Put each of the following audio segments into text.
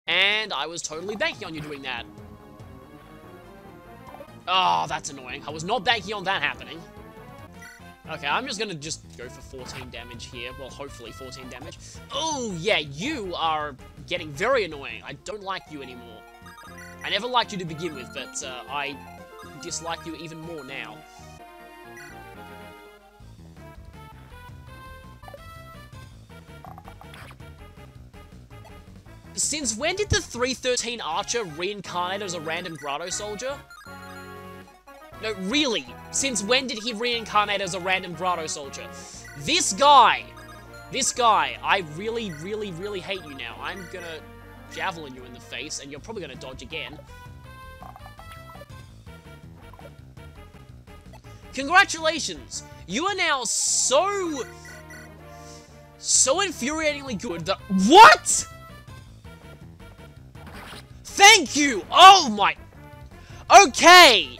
And I was totally banking on you doing that. Oh, that's annoying. I was not banking on that happening. Okay, I'm just gonna go for 14 damage here. Well, hopefully 14 damage. Oh, yeah, you are getting very annoying. I don't like you anymore. I never liked you to begin with, but I dislike you even more now. Since when did the 313 Archer reincarnate as a random Grotto soldier? No, really, since when did he reincarnate as a random Grotto soldier? This guy, I really, really, really hate you now. I'm gonna javelin you in the face, and you're probably gonna dodge again. Congratulations! You are now so infuriatingly good that— What?! Thank you! Oh my— Okay!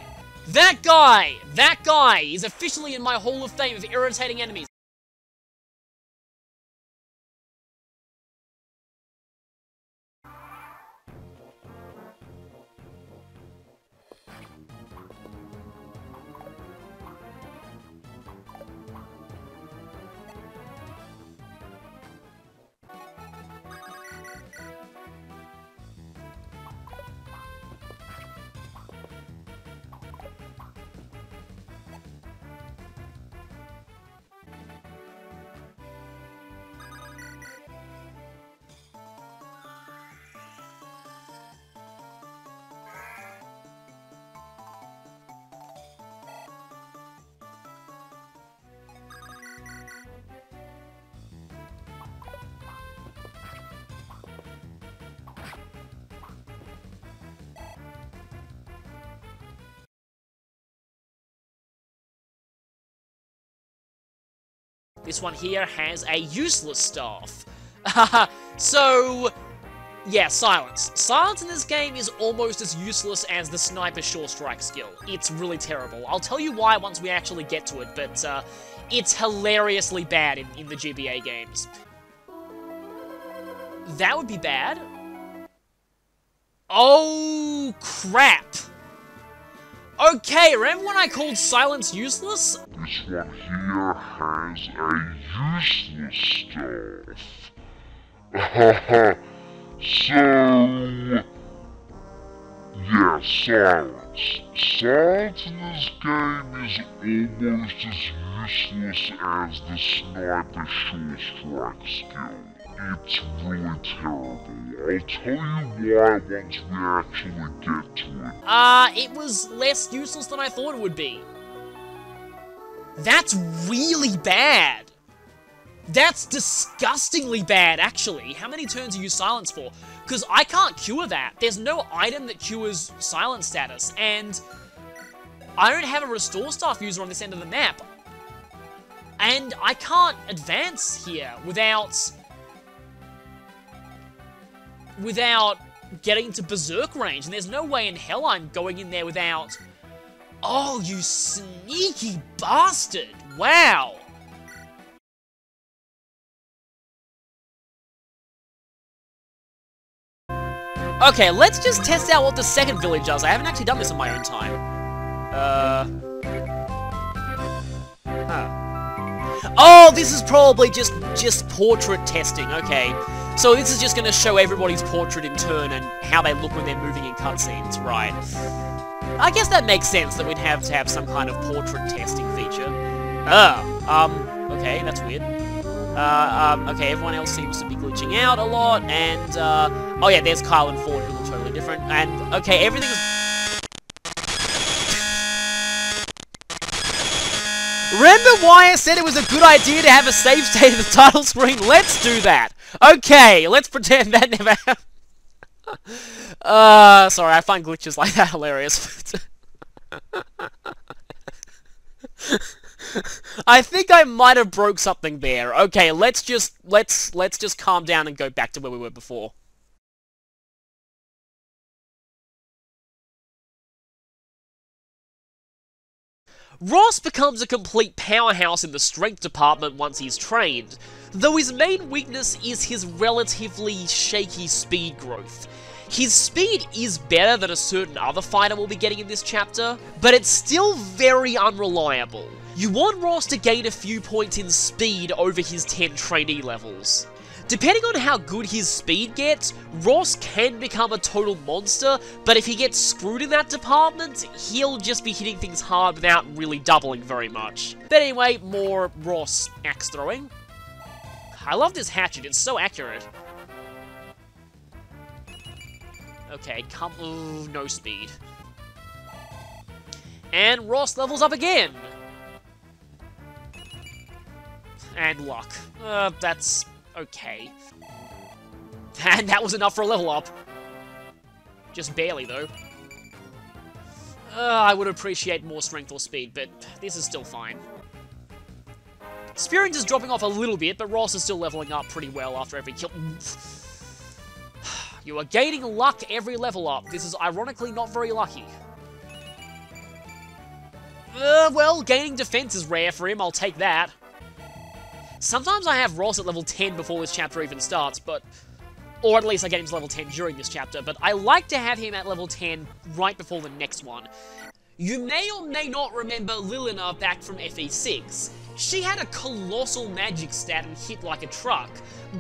That guy is officially in my Hall of Fame of irritating enemies. This one here has a useless staff. So, yeah, silence. Silence in this game is almost as useless as the sniper sure strike skill. It's really terrible. I'll tell you why once we actually get to it, but it's hilariously bad in the GBA games. That would be bad. Oh, crap. Okay, remember when I called silence useless? This one here has a useless stuff. Haha. So, yeah, silence. Silence in this game is almost as useless as the sniper sure strike skill. It's really terrible. I'll tell you why once we actually get to it. It was less useless than I thought it would be. That's really bad. That's disgustingly bad, actually. How many turns are you silence for? Because I can't cure that. There's no item that cures silence status, and I don't have a restore staff user on this end of the map. And I can't advance here without getting to berserk range, and there's no way in hell I'm going in there without... Oh, you sneaky bastard! Wow! Okay, let's just test out what the second village does. I haven't actually done this in my own time. Oh, this is probably just portrait testing, okay. So this is just going to show everybody's portrait in turn and how they look when they're moving in cutscenes, right. I guess that makes sense that we'd have to have some kind of portrait testing feature. Okay, that's weird. Okay, everyone else seems to be glitching out a lot, and, oh yeah, there's Kyle and Ford, who look totally different, and, okay, everything is... Remember why I said it was a good idea to have a save state in the title screen? Let's do that! Okay, let's pretend that never happened. Sorry, I find glitches like that hilarious. I think I might have broke something there. Okay, let's just calm down and go back to where we were before. Ross becomes a complete powerhouse in the strength department once he's trained. though his main weakness is his relatively shaky speed growth. His speed is better than a certain other fighter we'll be getting in this chapter, but it's still very unreliable. You want Ross to gain a few points in speed over his 10 trainee levels. Depending on how good his speed gets, Ross can become a total monster, but if he gets screwed in that department, he'll just be hitting things hard without really doubling very much. But anyway, more Ross axe throwing. I love this hatchet, it's so accurate. Okay, ooh, no speed. And Ross levels up again! And luck. That's okay. And that was enough for a level up. Just barely, though. I would appreciate more strength or speed, but this is still fine. Spearing is dropping off a little bit, but Ross is still leveling up pretty well after every kill. You are gaining luck every level up. This is ironically not very lucky. Well, gaining defense is rare for him, I'll take that. Sometimes I have Ross at level 10 before this chapter even starts, but... Or at least I get him to level 10 during this chapter, but I like to have him at level 10 right before the next one. You may or may not remember Lilina back from FE6. She had a colossal magic stat and hit like a truck,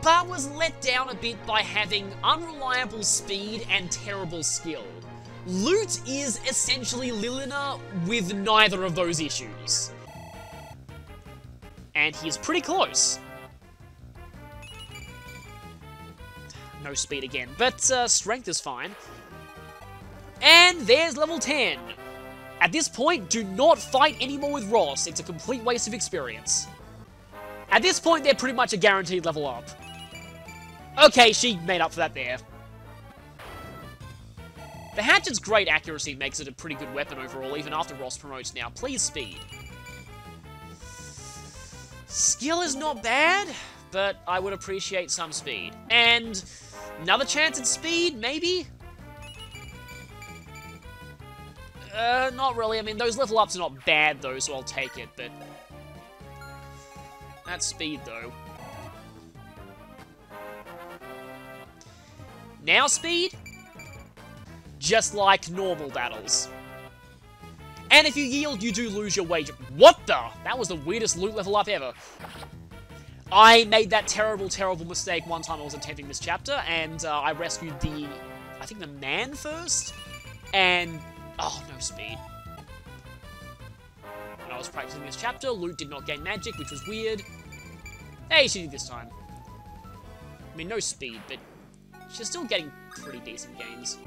but was let down a bit by having unreliable speed and terrible skill. Lute is essentially Lilina with neither of those issues. And he is pretty close. No speed again, but strength is fine. And there's level 10. At this point, do not fight anymore with Ross. It's a complete waste of experience. At this point, they're pretty much a guaranteed level up. Okay, she made up for that there. The hatchet's great accuracy makes it a pretty good weapon overall, even after Ross promotes now. Please, speed. Skill is not bad, but I would appreciate some speed. And another chance at speed, maybe? Not really. I mean, those level ups are not bad, though, so I'll take it, but... That's speed, though. Now speed? Just like normal battles. And if you yield, you do lose your wager. What the? That was the weirdest loot level up ever. I made that terrible, terrible mistake one time I was attempting this chapter, and I rescued I think the man first? And... Oh, no speed. When I was practicing this chapter, Lute did not gain magic, which was weird. Hey, she did this time. I mean, no speed, but she's still getting pretty decent gains.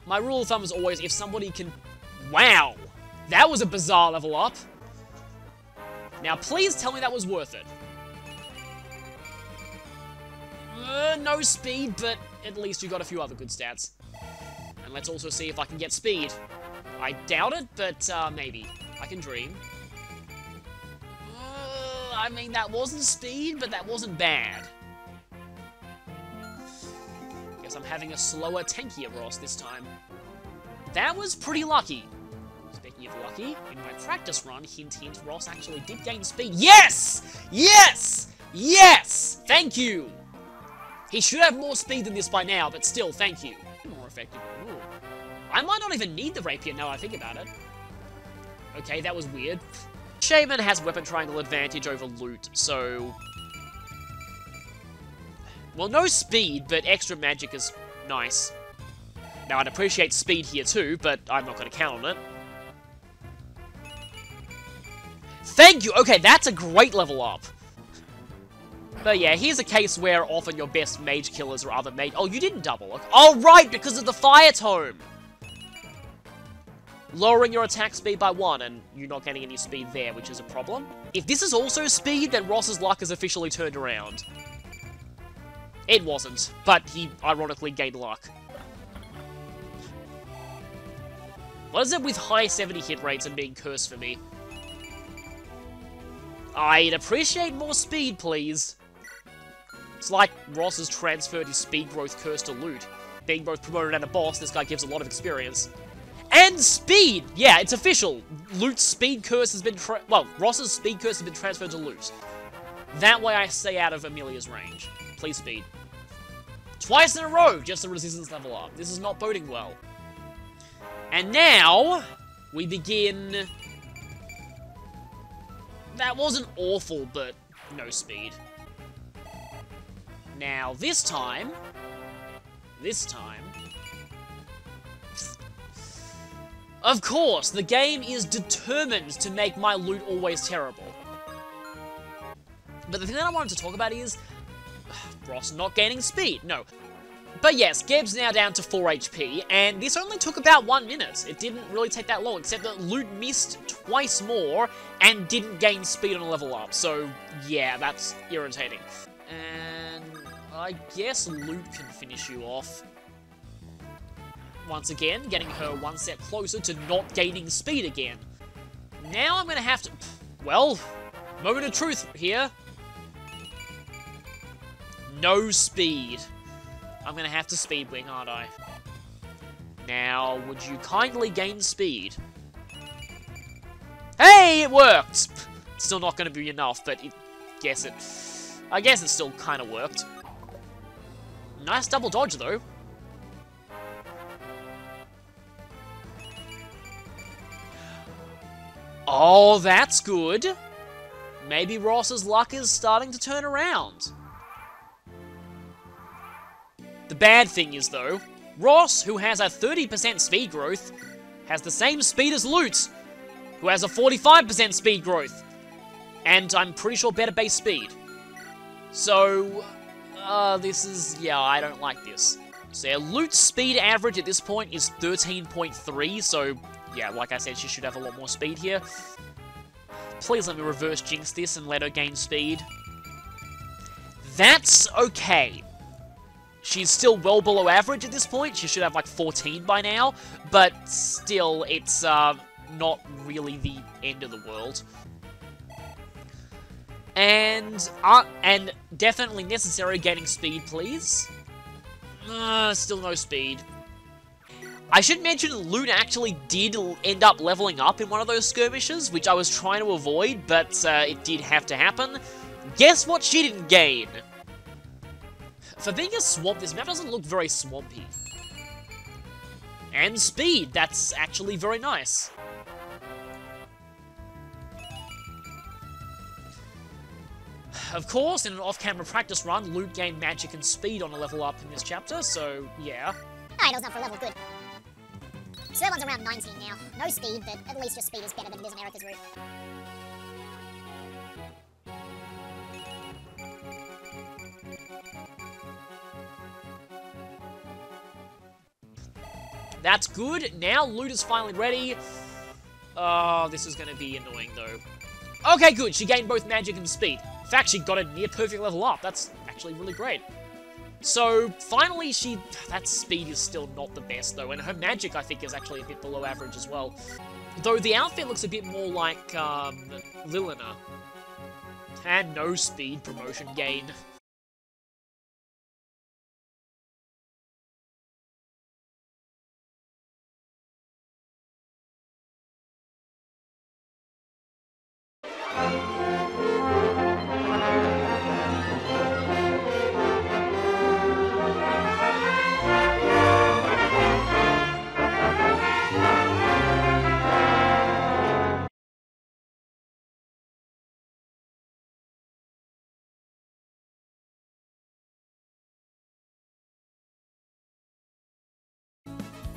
My rule of thumb is always, if somebody can... Wow! That was a bizarre level up. Now, please tell me that was worth it. No speed, but at least you got a few other good stats. And let's also see if I can get speed. I doubt it, but maybe. I can dream. I mean, that wasn't speed, but that wasn't bad. Guess I'm having a slower, tankier Ross this time. That was pretty lucky. Speaking of lucky, in my practice run, hint hint, Ross actually did gain speed. Yes! Yes! Yes! Thank you! He should have more speed than this by now, but still, thank you. More effective. Ooh. I might not even need the rapier now I think about it. Okay, that was weird. Shaman has weapon triangle advantage over Lute, so... Well, no speed, but extra magic is nice. Now, I'd appreciate speed here too, but I'm not going to count on it. Thank you! Okay, that's a great level up. But yeah, here's a case where often your best mage killers are other mage... Oh, you didn't double. Oh, right, because of the fire tome! Lowering your attack speed by 1, and you're not getting any speed there, which is a problem. If this is also speed, then Ross's luck has officially turned around. It wasn't, but he ironically gained luck. What is it with high 70 hit rates and being cursed for me? I'd appreciate more speed, please. It's like Ross has transferred his speed growth curse to Lute. Being both promoted and a boss, this guy gives a lot of experience. And speed! Yeah, it's official. Lute's speed curse has been Ross's speed curse has been transferred to Lute. That way I stay out of Amelia's range. Please speed. Twice in a row, just a resistance level up. This is not boding well. And now, we begin... That wasn't awful, but no speed. Now, this time... Of course, the game is determined to make my loot always terrible. But the thing that I wanted to talk about is... Ross not gaining speed, no. But yes, Geb's now down to 4 HP, and this only took about 1 minute. It didn't really take that long, except that loot missed twice more, and didn't gain speed on a level up. So, yeah, that's irritating. And I guess loot can finish you off. Once again, getting her one step closer to not gaining speed again. Now I'm gonna have to... Well, moment of truth here. No speed. I'm gonna have to speed wing, aren't I? Now, would you kindly gain speed? Hey, it worked! Still not gonna be enough, but I guess it still kinda worked. Nice double dodge, though. Oh, that's good. Maybe Ross's luck is starting to turn around. The bad thing is, though, Ross, who has a 30% speed growth, has the same speed as Loot, who has a 45% speed growth, and I'm pretty sure better base speed. So, this is... yeah, I don't like this. So yeah, Loot's speed average at this point is 13.3, so yeah, like I said, she should have a lot more speed here. Please let me reverse jinx this and let her gain speed. That's okay. She's still well below average at this point. She should have like 14 by now, but still, it's not really the end of the world. And definitely necessary gaining speed, please. Still no speed. I should mention Loot actually did end up leveling up in one of those skirmishes, which I was trying to avoid, but it did have to happen. Guess what she didn't gain? For being a swamp, this map doesn't look very swampy. And speed, that's actually very nice. Of course, in an off-camera practice run, Loot gained magic and speed on a level up in this chapter, so yeah. Alright, I was up for level, good. So that one's around 19 now. No speed, but at least your speed is better than it is on Erica's route. That's good. Now Loot is finally ready. Oh, this is going to be annoying, though. Okay, good. She gained both magic and speed. In fact, she got a near-perfect level up. That's actually really great. So, finally, that speed is still not the best, though. And her magic, I think, is actually a bit below average as well. Though the outfit looks a bit more like, Lilina. And no speed promotion gain.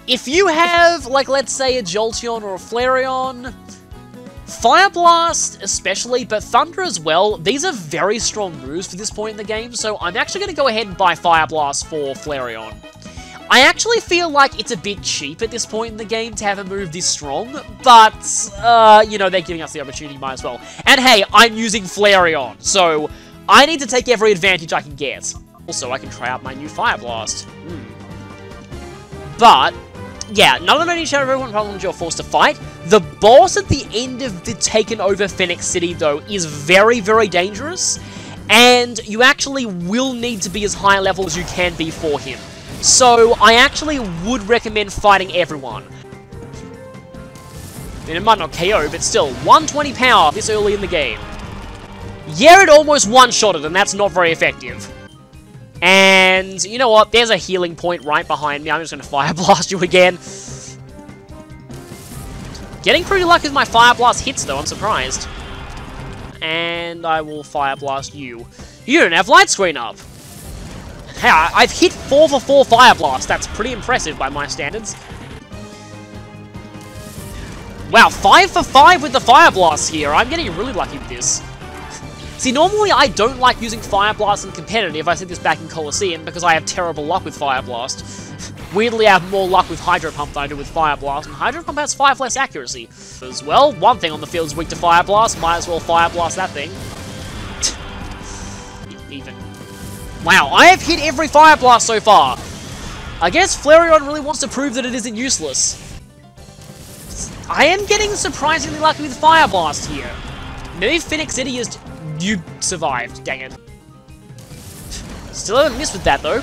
If you have, like, let's say a Jolteon or a Flareon, Fire Blast especially, but Thunder as well, these are very strong moves for this point in the game, so I'm actually going to go ahead and buy Fire Blast for Flareon. I actually feel like it's a bit cheap at this point in the game to have a move this strong, but, you know, they're giving us the opportunity, might as well. And hey, I'm using Flareon, so I need to take every advantage I can get. Also, I can try out my new Fire Blast. But yeah, none of the Shadow of Everyone problems you're forced to fight. The boss at the end of the taken over Phoenix City, though, is very, very dangerous, and you actually will need to be as high level as you can be for him. So, I actually would recommend fighting everyone. I mean, it might not KO, but still, 120 power this early in the game. Yeah, it almost one-shotted, and that's not very effective. And, you know what? There's a healing point right behind me. I'm just going to Fire Blast you again. Getting pretty lucky with my Fire Blast hits, though. I'm surprised. And I will Fire Blast you. You don't have Light Screen up. Hey, I've hit 4 for 4 Fire Blast. That's pretty impressive by my standards. Wow, 5 for 5 with the Fire Blast here. I'm getting really lucky with this. See, normally I don't like using Fire Blast in competitive. I said this back in Coliseum because I have terrible luck with Fire Blast. Weirdly, I have more luck with Hydro Pump than I do with Fire Blast, and Hydro Pump has 5 less accuracy. As well, one thing on the field is weak to Fire Blast. Might as well Fire Blast that thing. Even. Wow, I have hit every Fire Blast so far. I guess Flareon really wants to prove that it isn't useless. I am getting surprisingly lucky with Fire Blast here. Maybe Phoenix City is... You survived, dang it. Still haven't missed with that, though.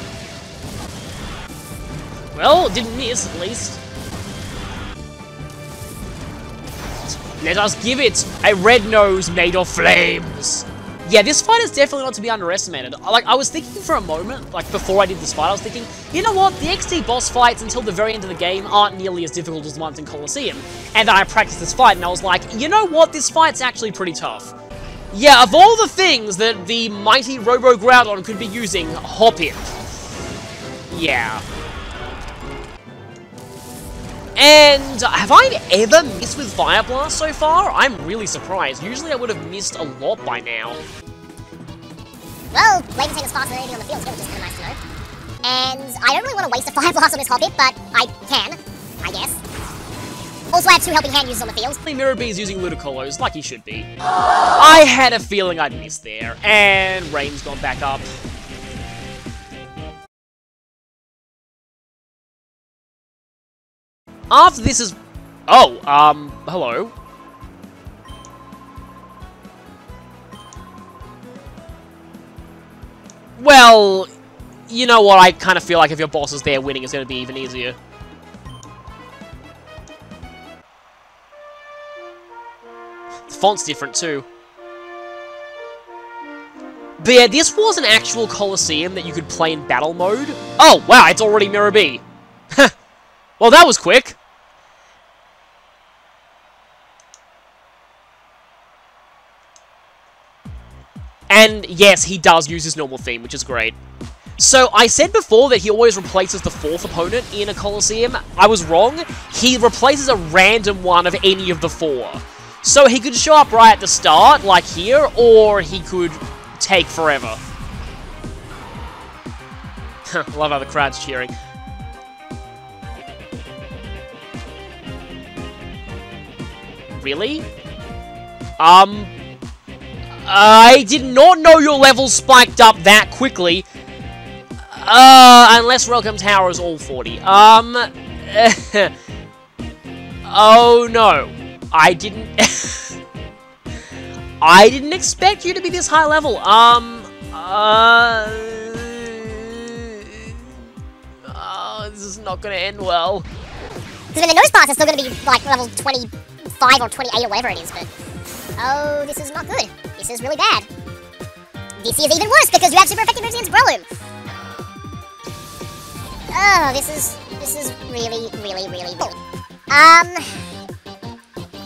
Well, didn't miss, at least. Let us give it a red nose made of flames. Yeah, this fight is definitely not to be underestimated. Like, I was thinking for a moment, like, before I did this fight, I was thinking, you know what, the XD boss fights until the very end of the game aren't nearly as difficult as the ones in Coliseum. And then I practiced this fight, and I was like, you know what, this fight's actually pretty tough. Yeah, of all the things that the mighty Robo-Groudon could be using, Hoppip. Yeah. And have I ever missed with Fire Blast so far? I'm really surprised. Usually I would have missed a lot by now. Well, Bladen Tank is faster than anything on the field, which is kind of nice to know. And I don't really want to waste a Fire Blast on this Hoppip, but I can, I guess. Also, I have 2 Helping Hand users on the field. Mirror B is using Ludicolo, like he should be. I had a feeling I'd miss there. And Rain's gone back up. After this is... Oh, hello. Well, you know what, I kind of feel like if your boss is there, winning is going to be even easier. The font's different too. But yeah, this was an actual Coliseum that you could play in battle mode. Oh, wow, it's already Mirror B. Well, that was quick. And yes, he does use his normal theme, which is great. So, I said before that he always replaces the 4th opponent in a Coliseum. I was wrong. He replaces a random one of any of the 4. So, he could show up right at the start, like here, or he could take forever. Love how the crowd's cheering. Really? I did not know your levels spiked up that quickly. Unless Welcome Tower is all 40. Oh no. I didn't... I didn't expect you to be this high level. This is not gonna end well. Because in the nose parts, it's still gonna be, like, level 25 or 28 or whatever it is, but... Oh, this is not good. This is really bad. This is even worse because you have super effective moves against Breloom. Oh, this is really, really, really cool.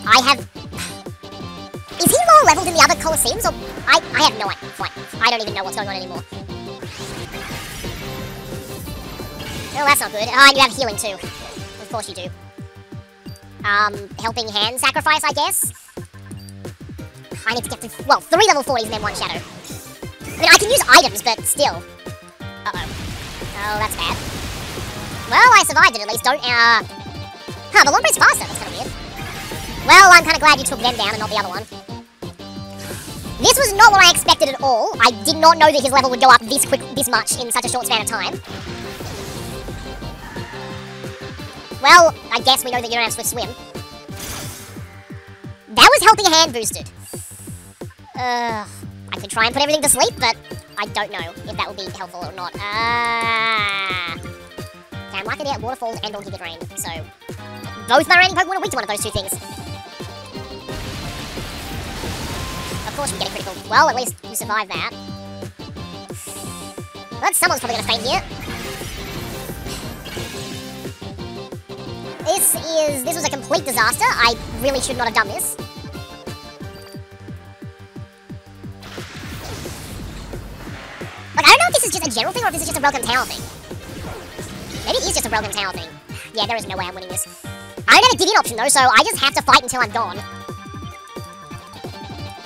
I have... Is he lower leveled in the other Coliseums, or... I have no idea. Fine. I don't even know what's going on anymore. Oh, that's not good. Oh, and you have healing too. Of course you do. Helping Hand sacrifice, I guess? I need to get to, well, 3 level 40s and then 1 Shadow. I mean, I can use items, but still. Uh-oh. Oh, that's bad. Well, I survived it at least. Don't, Huh, the Lombre's faster. That's kind of weird. Well, I'm kind of glad you took them down and not the other one. This was not what I expected at all. I did not know that his level would go up this much in such a short span of time. Well, I guess we know that you don't have Swift Swim. That was Helping Hand boosted. I could try and put everything to sleep, but I don't know if that will be helpful or not. Okay, I'm likely to get Waterfalls and or Giga Drain, so... Both my remaining Pokemon are weak to one of those 2 things. Of course we get a critical. Well, at least you survived that. Well, someone's probably gonna faint here. This was a complete disaster. I really should not have done this. Like, I don't know if this is just a general thing or if this is just a Welcome Tower thing. Maybe it is just a Welcome Tower thing. Yeah, there is no way I'm winning this. I don't have a dig-in option though, so I just have to fight until I'm gone.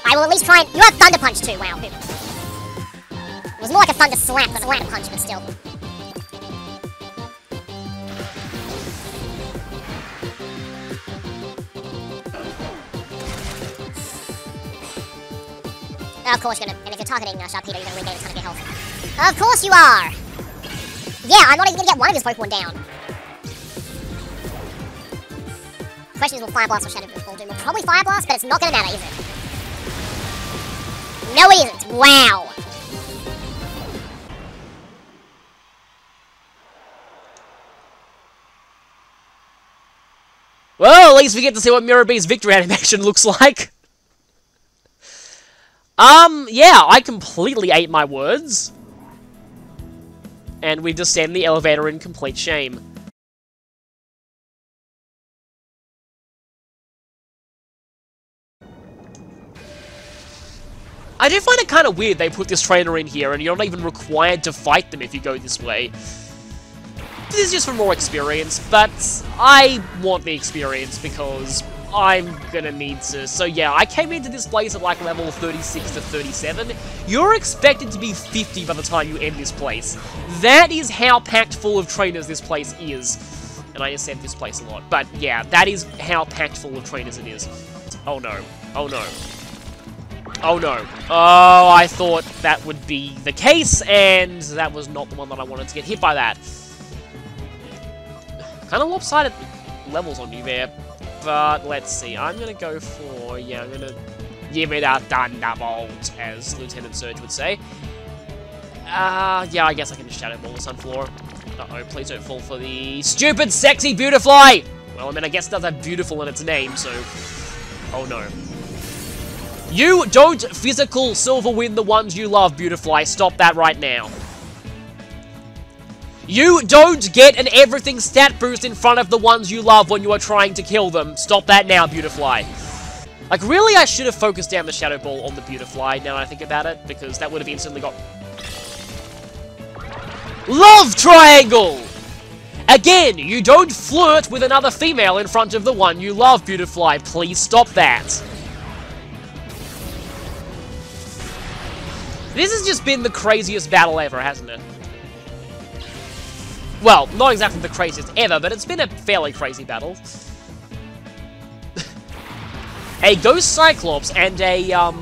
I will at least try and... You have Thunder Punch too, wow. It was more like a Thunder Slap than a Thunder Punch, but still. Of course you're gonna... And if you're targeting Sharpedo, you're gonna regain a ton of your health. Of course you are! Yeah, I'm not even gonna get one of his Pokemon down. Question is, will Fire Blast or Shadow Ball do? Well, probably Fire Blast, but it's not gonna matter, is it? No, it isn't. Wow. Well, at least we get to see what Mirabé's victory animation looks like. Yeah, I completely ate my words. And we descend the elevator in complete shame. I do find it kind of weird they put this trainer in here and you're not even required to fight them if you go this way. This is just for more experience, but I want the experience because I'm gonna need to. So yeah, I came into this place at like level 36 to 37. You're expected to be 50 by the time you end this place. That is how packed full of trainers this place is. And I just said this place a lot, but yeah, that is how packed full of trainers it is. Oh no, oh no. Oh no. Oh, I thought that would be the case, and that was not the one that I wanted to get hit by that. Kind of lopsided levels on you there, but let's see. I'm gonna go for, yeah, I'm gonna give it a Thunderbolt, as Lieutenant Surge would say. Yeah, I guess I can just Shadow Ball the Sunflower. Uh-oh, please don't fall for the stupid, sexy Beautifly! Well, I mean, I guess it does have beautiful in its name, so... Oh no. You don't physical silver win the ones you love, Beautifly. Stop that right now. You don't get an everything stat boost in front of the ones you love when you are trying to kill them. Stop that now, Beautifly. Like, really, I should have focused down the Shadow Ball on the Beautifly, now that I think about it, because that would have instantly got... Love Triangle! Again, you don't flirt with another female in front of the one you love, Beautifly. Please stop that. This has just been the craziest battle ever, hasn't it? Well, not exactly the craziest ever, but it's been a fairly crazy battle. A Ghost Cyclops and a,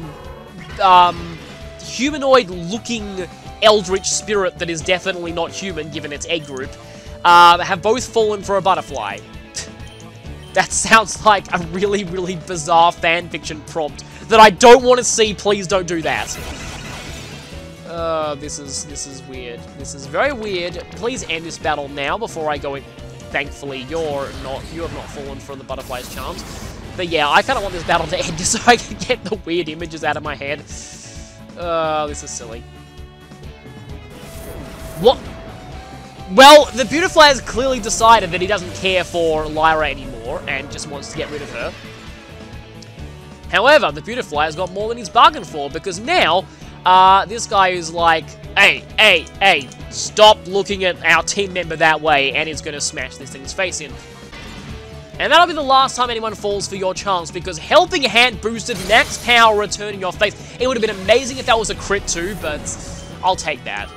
humanoid-looking Eldritch Spirit that is definitely not human, given its egg group, have both fallen for a butterfly. That sounds like a really, really bizarre fanfiction prompt that I don't want to see. Please don't do that. This is weird. This is very weird. Please end this battle now before I go in. Thankfully, you have not fallen for the butterfly's charms. But yeah, I kind of want this battle to end just so I can get the weird images out of my head. This is silly. What? Well, the Beautifly has clearly decided that he doesn't care for Lyra anymore and just wants to get rid of her. However, the Beautifly has got more than he's bargained for because now... this guy is like, hey, stop looking at our team member that way, and is going to smash this thing's face in. And that'll be the last time anyone falls for your chance, because Helping Hand boosted max power return in your face. It would have been amazing if that was a crit too, but I'll take that.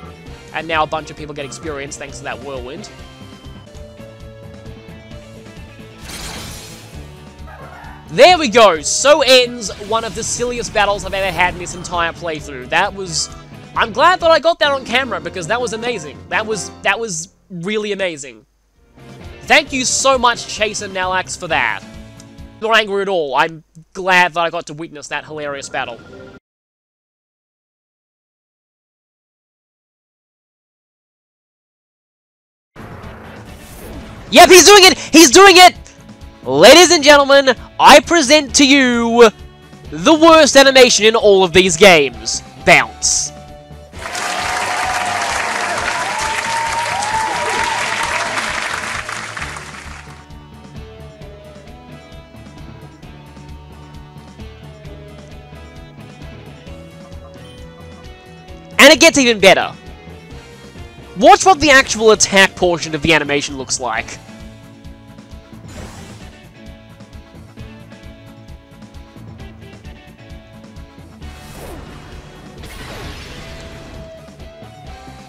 And now a bunch of people get experience thanks to that whirlwind. There we go! So ends one of the silliest battles I've ever had in this entire playthrough. That was... I'm glad that I got that on camera, because that was amazing. That was really amazing. Thank you so much, Chase and Nalax, for that. I'm not angry at all. I'm glad that I got to witness that hilarious battle. Yep, he's doing it! He's doing it! Ladies and gentlemen, I present to you the worst animation in all of these games. Bounce. And it gets even better. Watch what the actual attack portion of the animation looks like.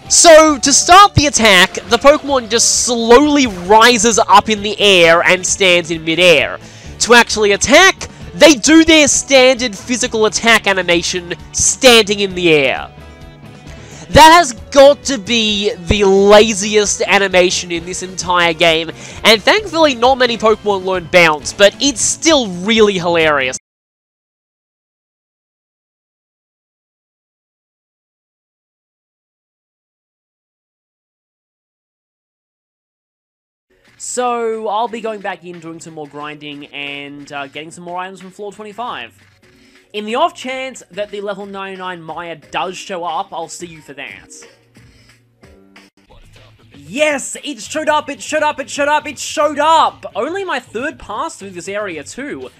So, to start the attack, the Pokemon just slowly rises up in the air and stands in midair. To actually attack, they do their standard physical attack animation standing in the air. That has got to be the laziest animation in this entire game, and thankfully not many Pokemon learn Bounce, but it's still really hilarious. So, I'll be going back in, doing some more grinding, and getting some more items from floor 25. In the off chance that the level 99 Maya does show up, I'll see you for that. Yes! It showed up! It showed up! It showed up! It showed up! Only my third pass through this area, too.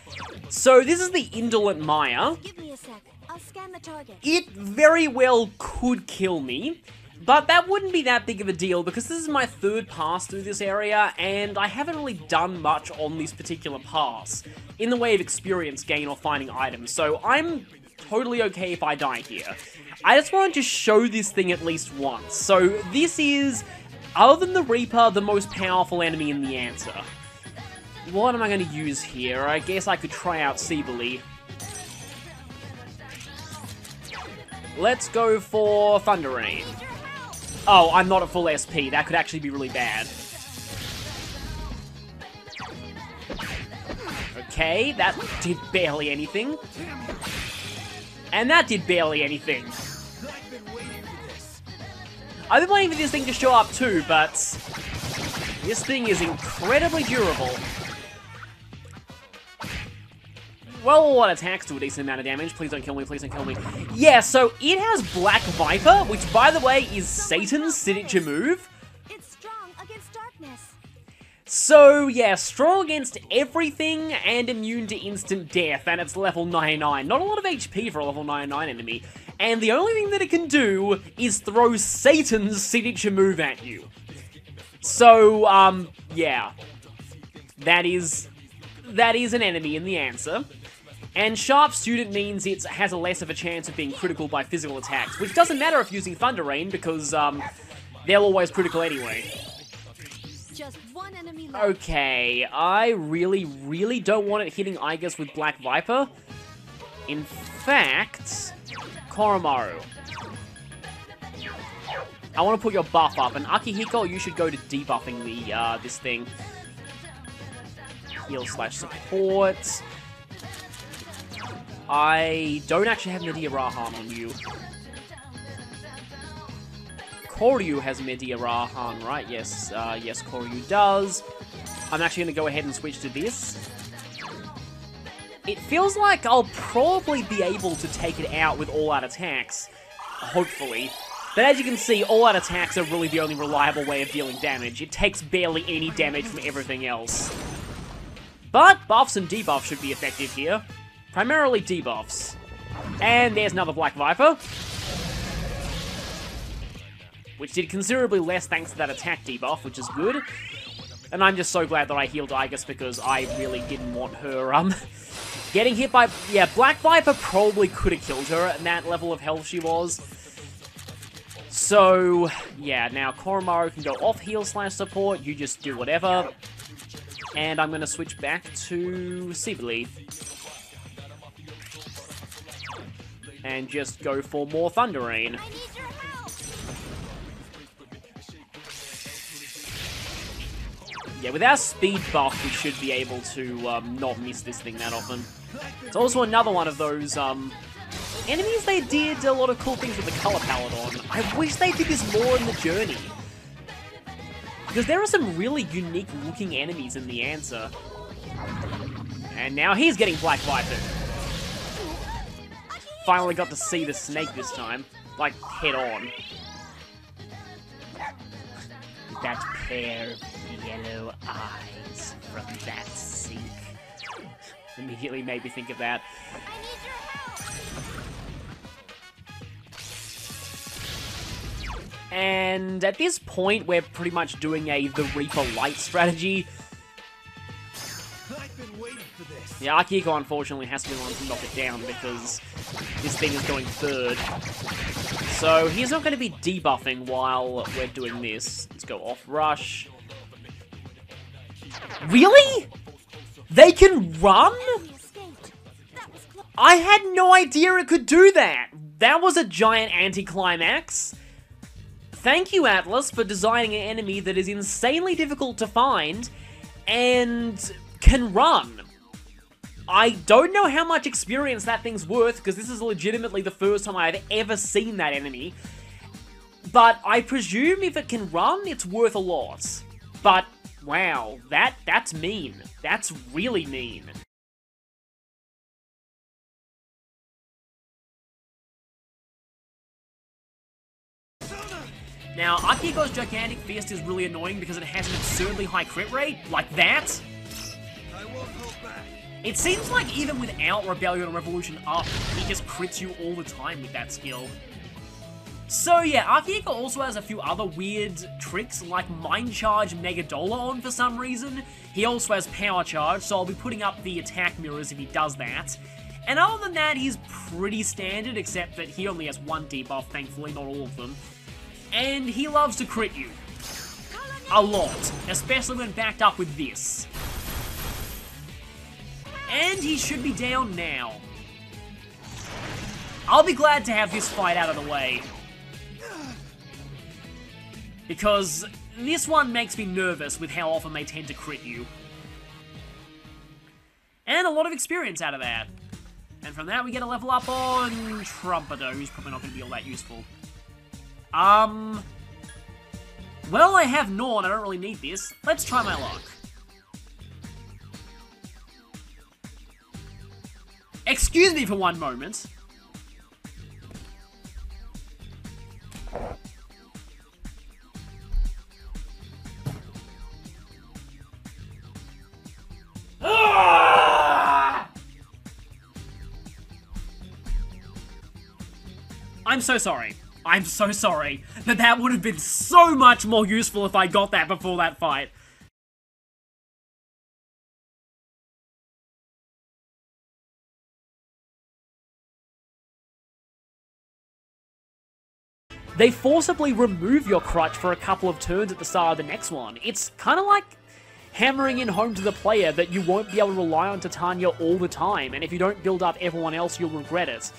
So, this is the Indolent Maya. Give me a sec. I'll scan the target. It very well could kill me. But that wouldn't be that big of a deal, because this is my third pass through this area, and I haven't really done much on this particular pass, in the way of experience gain or finding items, so I'm totally okay if I die here. I just wanted to show this thing at least once. So this is, other than the Reaper, the most powerful enemy in the answer. What am I going to use here? I guess I could try out Seaberly. Let's go for Thunder Rain. Oh, I'm not at full SP. That could actually be really bad. Okay, that did barely anything. And that did barely anything. I've been waiting for this thing to show up too, but this thing is incredibly durable. Well, what attacks do a decent amount of damage. Please don't kill me, please don't kill me. Yeah, so it has Black Viper, which, by the way, is Satan's signature move. It's strong against darkness. So, yeah, strong against everything and immune to instant death, and it's level 99. Not a lot of HP for a level 99 enemy. And the only thing that it can do is throw Satan's signature move at you. So, yeah. That is an enemy in the answer. And Sharp Student means it has a less of a chance of being critical by physical attacks, which doesn't matter if using Thunder Rain, because, they're always critical anyway. Just one enemy left. Okay, I really don't want it hitting Igus with Black Viper. In fact, Koromaru. I want to put your buff up, and Akihiko, you should go to debuffing the, this thing. Heal/support. I don't actually have Mediarahan on you. Koryu has Mediarahan, right? Yes, yes, Koryu does. I'm actually going to go ahead and switch to this. It feels like I'll probably be able to take it out with all-out attacks. Hopefully. But as you can see, all-out attacks are really the only reliable way of dealing damage. It takes barely any damage from everything else. But buffs and debuffs should be effective here. Primarily debuffs. And there's another Black Viper. Which did considerably less thanks to that attack debuff, which is good. And I'm just so glad that I healed Igus because I really didn't want her, getting hit by... Yeah, Black Viper probably could have killed her at that level of health she was. So, yeah, now Koromaru can go off heal/support, you just do whatever. And I'm going to switch back to Seaberly. And just go for more Thunder Rain. Yeah, with our speed buff, we should be able to not miss this thing that often. It's also another one of those enemies they did a lot of cool things with the color palette on. I wish they did this more in the journey. Because there are some really unique looking enemies in the answer. And now he's getting Black Viper. finally got to see the snake this time. Like, head on. That pair of yellow eyes from that sink. Immediately made me think of that. And at this point, we're pretty much doing the Reaper Light strategy. I've been waiting for this. Yeah, Akihiko unfortunately has to be the one to knock it down because this thing is going third. So he's not going to be debuffing while we're doing this. Let's go off rush. Really? They can run? I had no idea it could do that. That was a giant anticlimax. Thank you, Atlas, for designing an enemy that is insanely difficult to find and can run. I don't know how much experience that thing's worth, because this is legitimately the first time I've ever seen that enemy. But I presume if it can run, it's worth a lot. But, wow, that's mean. That's really mean. Now, Akihiko's Gigantic Fist is really annoying because it has an absurdly high crit rate, like that. I won't hold back. It seems like even without Rebellion or Revolution up, he just crits you all the time with that skill. So yeah, Akihiko also has a few other weird tricks, like Mind Charge Megadola on for some reason. He also has Power Charge, so I'll be putting up the attack mirrors if he does that. And other than that, he's pretty standard, except that he only has one debuff, thankfully, not all of them. And he loves to crit you. A lot, especially when backed up with this. And he should be down now. I'll be glad to have this fight out of the way. Because this one makes me nervous with how often they tend to crit you. And a lot of experience out of that. And from that we get a level up on Trumpeter, who's probably not going to be all that useful. Well, I have Norn, I don't really need this. Let's try my luck. Excuse me for one moment. I'm so sorry. I'm so sorry. That would have been so much more useful if I got that before that fight. They forcibly remove your crutch for a couple of turns at the start of the next one. It's kind of like hammering in home to the player that you won't be able to rely on Titania all the time, and if you don't build up everyone else, you'll regret it.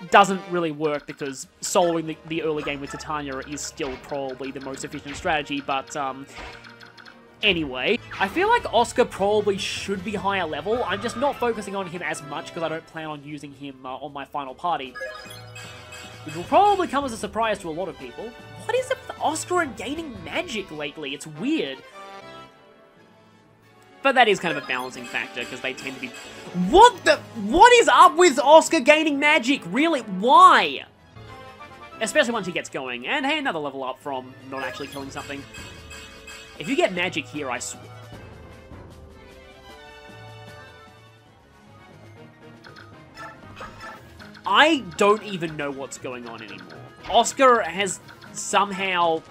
Doesn't really work because soloing the early game with Titania is still probably the most efficient strategy, but anyway. I feel like Oscar probably should be higher level. I'm just not focusing on him as much because I don't plan on using him on my final party. Which will probably come as a surprise to a lot of people. What is it with Oscar and gaining magic lately? It's weird. But that is kind of a balancing factor, because they tend to be... What is up with Oscar gaining magic? Really? Why? Especially once he gets going. And hey, another level up from not actually killing something. If you get magic here, I swear... I don't even know what's going on anymore. Oscar has somehow...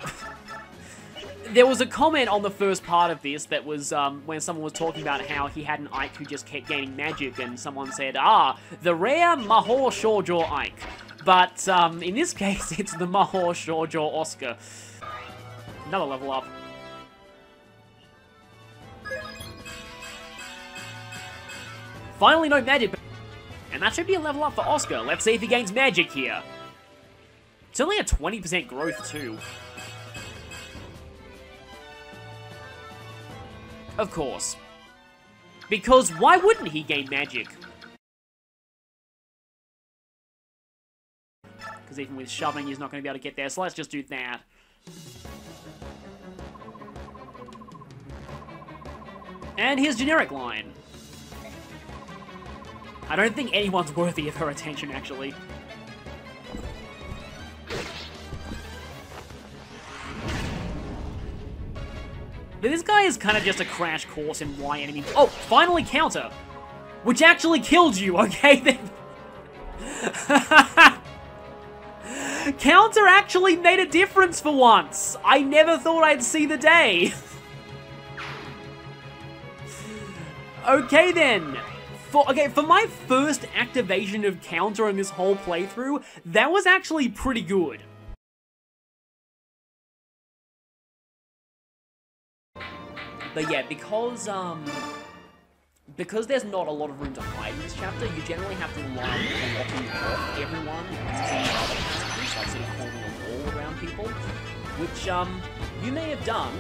There was a comment on the first part of this that was when someone was talking about how he had an Ike who just kept gaining magic, and someone said, the rare Mahor Shoujo Ike. But in this case, it's the Mahor Shoujo Oscar. Another level up. Finally no magic, and that should be a level up for Oscar. Let's see if he gains magic here. It's only a 20% growth too. Of course. Because why wouldn't he gain magic? Because even with shoving, he's not going to be able to get there, so let's just do that. And his generic line. I don't think anyone's worthy of her attention, actually. But this guy is kind of just a crash course in why enemy... Oh, finally counter! Which actually killed you, okay then? Counter actually made a difference for once! I never thought I'd see the day! Okay then! For my first activation of counter in this whole playthrough, that was actually pretty good. But yeah, because there's not a lot of room to hide in this chapter, you generally have to rely on blocking off everyone using other characters, like sort of forming a wall around people, which you may have done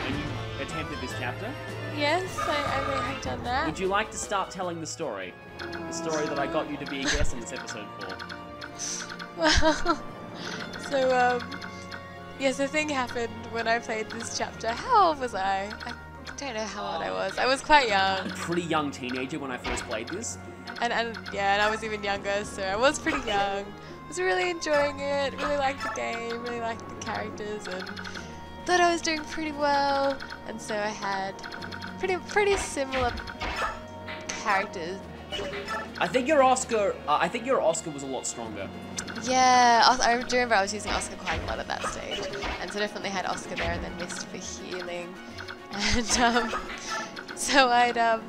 when you attempted this chapter. Yes, I may have done that. Would you like to start telling the story? The story that I got you to be a guest in this episode for. Well, so, yes, a thing happened when I played this chapter. How old was I? I don't know how old I was. I was quite young. A pretty young teenager when I first played this. And I was even younger, so I was pretty young. I was really enjoying it, really liked the game, really liked the characters, and thought I was doing pretty well. And so I had pretty similar characters. I think your Oscar was a lot stronger. Yeah, I do remember I was using Oscar quite a lot at that stage, and so definitely had Oscar there, and then Mist for healing, and so I'd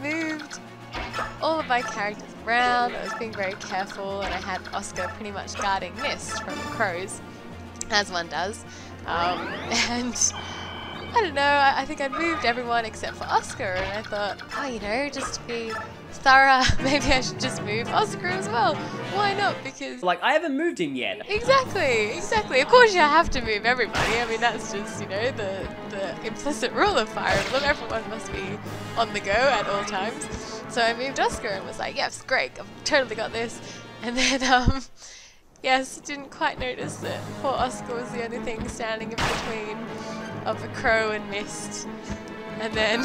moved all of my characters around. I was being very careful, and I had Oscar pretty much guarding Mist from the crows, as one does, and I don't know, I think I'd moved everyone except for Oscar, and I thought, oh, you know, just to be thorough, maybe I should just move Oscar as well. Why not? Because... Like, I haven't moved him yet. Exactly. Of course you have to move everybody. I mean, that's just, you know, the implicit rule of Fire Emblem. Everyone must be on the go at all times. So I moved Oscar and was like, yes, great, I've totally got this. And then, yes, didn't quite notice that poor Oscar was the only thing standing in between of a crow and Mist, and then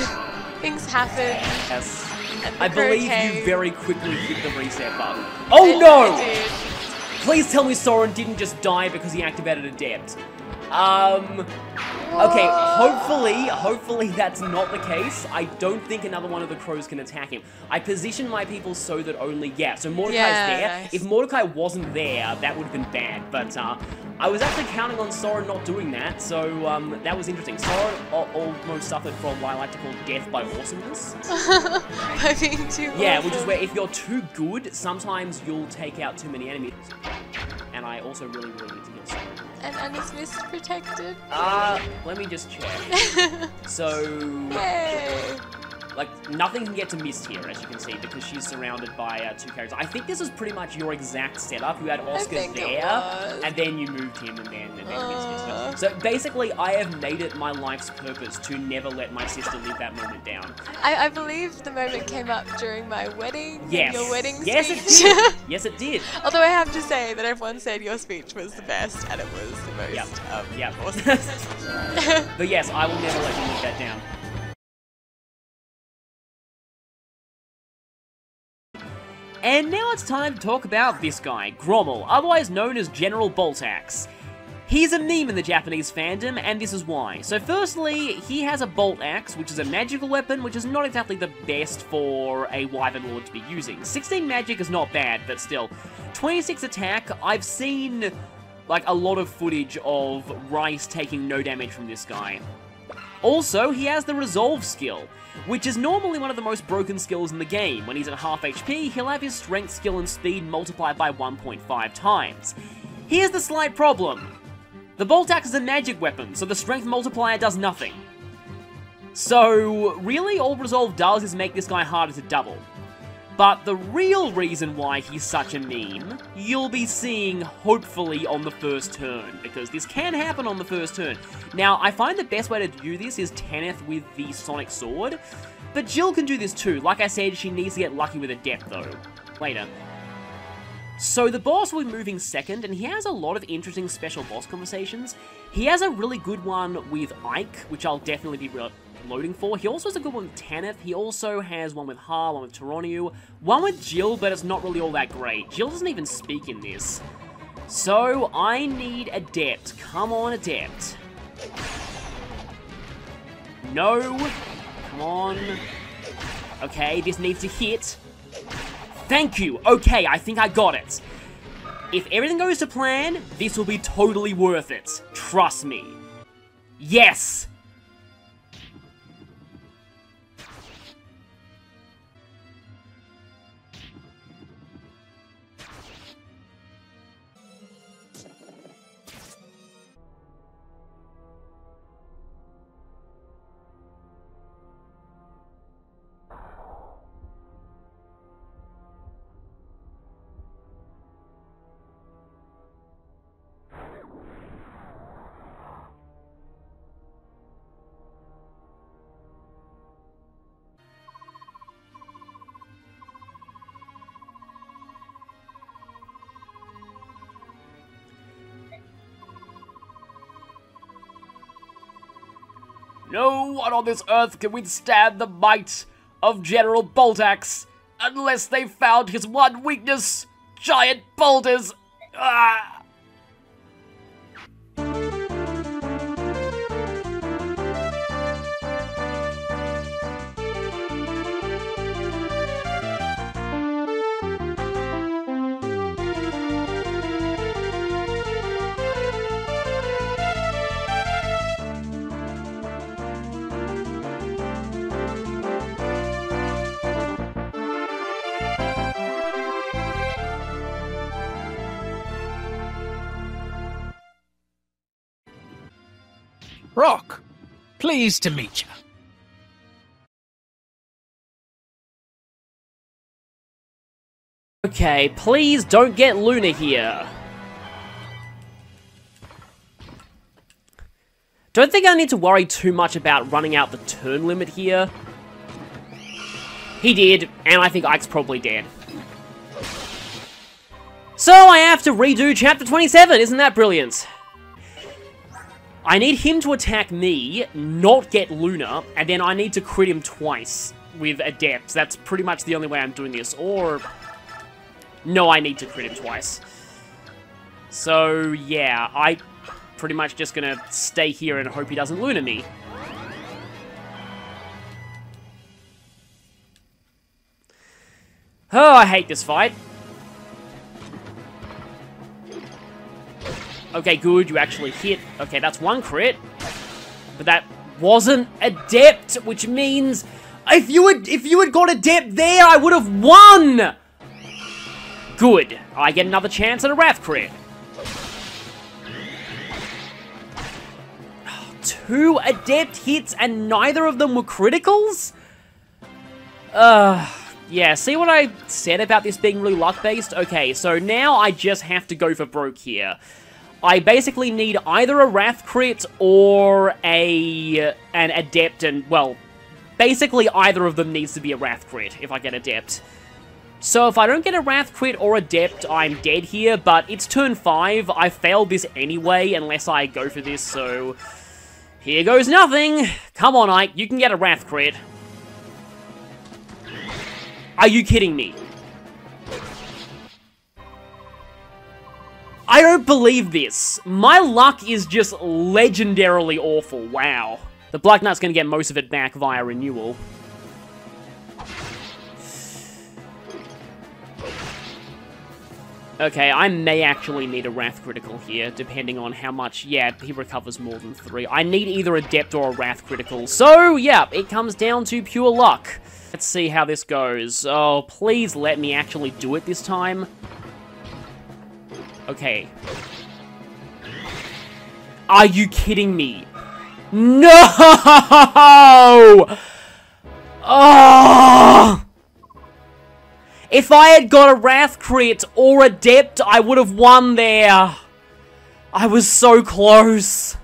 things happened. Yes. And I believe came. you very quickly hit the reset button. Oh no! I did. Please tell me Soren didn't just die because he activated Adept. Okay, hopefully that's not the case. I don't think another one of the crows can attack him. I positioned my people so that only, so Mordecai's there. Nice. If Mordecai wasn't there, that would have been bad, but I was actually counting on Soren not doing that, so that was interesting. Soren almost suffered from what I like to call death by awesomeness. By being too Yeah, awesome. which is where if you're too good, sometimes you'll take out too many enemies. And I also really need to kill Soren. And is Mist protected? Let me just check. So, Yay! like, nothing can get to Mist here, as you can see, because she's surrounded by two characters. I think this is pretty much your exact setup. You had Oscar there, and then you moved him, and then Mist. So basically, I have made it my life's purpose to never let my sister live that moment down. I believe the moment came up during my wedding. Yes. Your wedding speech. Yes, it did. Yes, it did. Although I have to say that everyone said your speech was the best, and it was the most awesome. But yes, I will never let you live that down. And now it's time to talk about this guy, Grommel, otherwise known as General Boltax. He's a meme in the Japanese fandom, and this is why. So firstly, he has a Bolt Axe, which is a magical weapon, which is not exactly the best for a Wyvern Lord to be using. 16 magic is not bad, but still. 26 attack, I've seen, like, a lot of footage of Rice taking no damage from this guy. Also, he has the Resolve skill, which is normally one of the most broken skills in the game. When he's at half HP, he'll have his strength, skill, and speed multiplied by 1.5 times. Here's the slight problem. The Bolt Axe is a magic weapon, so the strength multiplier does nothing. So, really, all Resolve does is make this guy harder to double. But the real reason why he's such a meme, you'll be seeing hopefully on the first turn, because this can happen on the first turn. Now, I find the best way to do this is Tanith with the Sonic Sword, but Jill can do this too. Like I said, she needs to get lucky with Adept though. Later. So the boss will be moving second, and he has a lot of interesting special boss conversations. He has a really good one with Ike, which I'll definitely be loading for. He also has a good one with Tanith. He also has one with Ha, one with Taroniu, one with Jill, but it's not really all that great. Jill doesn't even speak in this. So, I need Adept. Come on, Adept. No. Come on. Okay, this needs to hit. Thank you. Okay, I think I got it. If everything goes to plan, this will be totally worth it. Trust me. Yes! No one on this earth can withstand the might of General Boltax unless they found his one weakness, giant boulders. Ah! Rock, pleased to meet you. Okay, please don't get Luna here. Don't think I need to worry too much about running out the turn limit here. He did, and I think Ike's probably dead. So I have to redo Chapter 27, isn't that brilliant? I need him to attack me, not get Luna, and then I need to crit him twice with Adept. That's pretty much the only way I'm doing this, or... No, I need to crit him twice. So, yeah, I pretty much just gonna stay here and hope he doesn't Luna me. Oh, I hate this fight. Okay, good, you actually hit. Okay, that's one crit. But that wasn't Adept, which means if you had got Adept there, I would have won! Good. I get another chance at a Wrath crit. 2 Adept hits and neither of them were criticals? Yeah, see what I said about this being really luck-based? Okay, so now I just have to go for broke here. I basically need either a Wrath crit or an Adept, and, well, basically either of them needs to be a Wrath crit if I get Adept. So if I don't get a Wrath crit or Adept, I'm dead here, but it's turn 5. I failed this anyway unless I go for this, so... Here goes nothing! Come on, Ike, you can get a Wrath crit. Are you kidding me? I don't believe this. My luck is just legendarily awful. Wow. The Black Knight's gonna get most of it back via renewal. Okay, I may actually need a Wrath critical here, depending on how much... Yeah, he recovers more than 3. I need either Adept or a Wrath critical. So, yeah, it comes down to pure luck. Let's see how this goes. Oh, please let me actually do it this time. Okay. Are you kidding me? No! Oh! If I had got a Wrath crit or Adept, I would have won there. I was so close.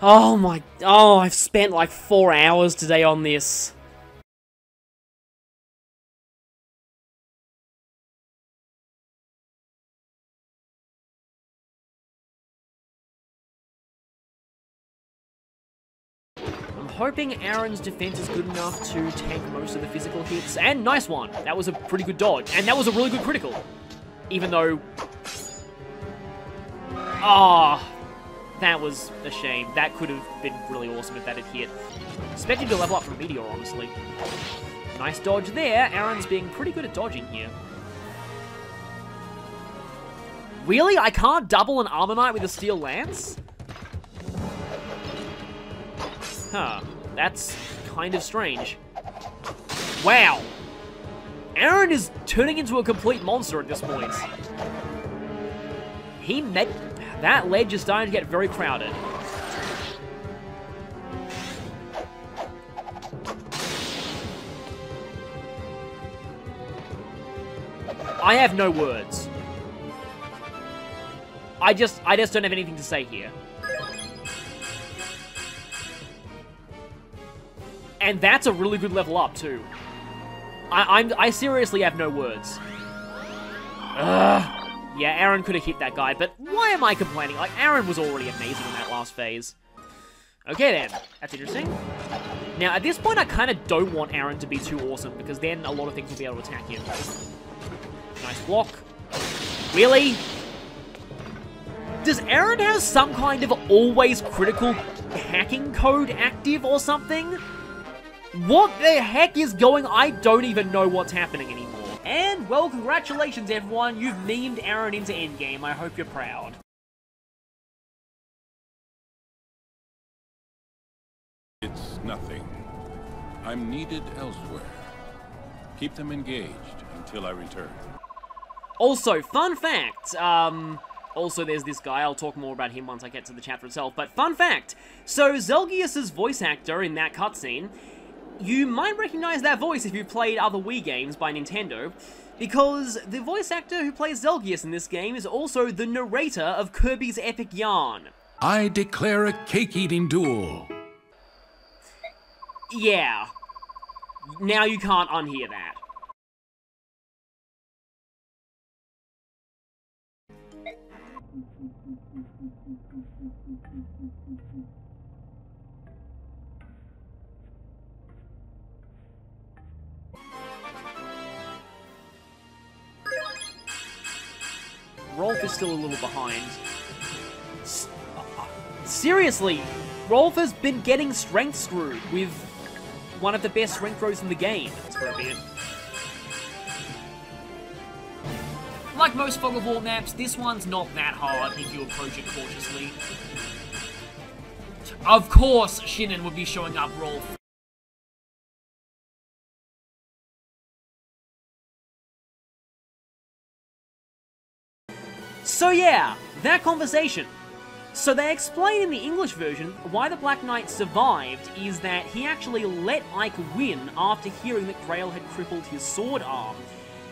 Oh my... Oh, I've spent like 4 hours today on this. hoping Aaron's defense is good enough to tank most of the physical hits. And nice one. That was a pretty good dodge. And that was a really good critical. Even though... Ah, that was a shame. That could have been really awesome if that had hit. Expected to level up from Meteor, honestly. Nice dodge there. Aaron's being pretty good at dodging here. Really? I can't double an Armor Knight with a Steel Lance? Huh. That's kind of strange. Wow. Aaron is turning into a complete monster at this point. That ledge is starting to get very crowded. I have no words. I just don't have anything to say here. And that's a really good level up, too. I seriously have no words. Ugh. Yeah, Aaron could have hit that guy, but why am I complaining? Like, Aaron was already amazing in that last phase. Okay, then. That's interesting. Now, at this point, I kind of don't want Aaron to be too awesome, because then a lot of things will be able to attack him. Nice block. Really? Does Aaron have some kind of always critical hacking code active or something? What the heck is going? I don't even know what's happening anymore. And, well, congratulations everyone, you've memed Aaron into endgame. I hope you're proud. It's nothing. I'm needed elsewhere. Keep them engaged until I return. Also, fun fact, also there's this guy, I'll talk more about him once I get to the chapter itself, but fun fact, so Zelgius's voice actor in that cutscene, you might recognize that voice if you've played other Wii games by Nintendo, because the voice actor who plays Zelgius in this game is also the narrator of Kirby's Epic Yarn. I declare a cake-eating duel. Yeah. Now you can't unhear that. Rolf is still a little behind. Seriously, Rolf has been getting strength screwed with one of the best strength throws in the game. That's for a bit. Like most Fog of War maps, this one's not that hard if you approach it cautiously. Of course, Shinnen would be showing up Rolf. So yeah, that conversation. So they explain in the English version why the Black Knight survived is that he actually let Ike win after hearing that Grail had crippled his sword arm,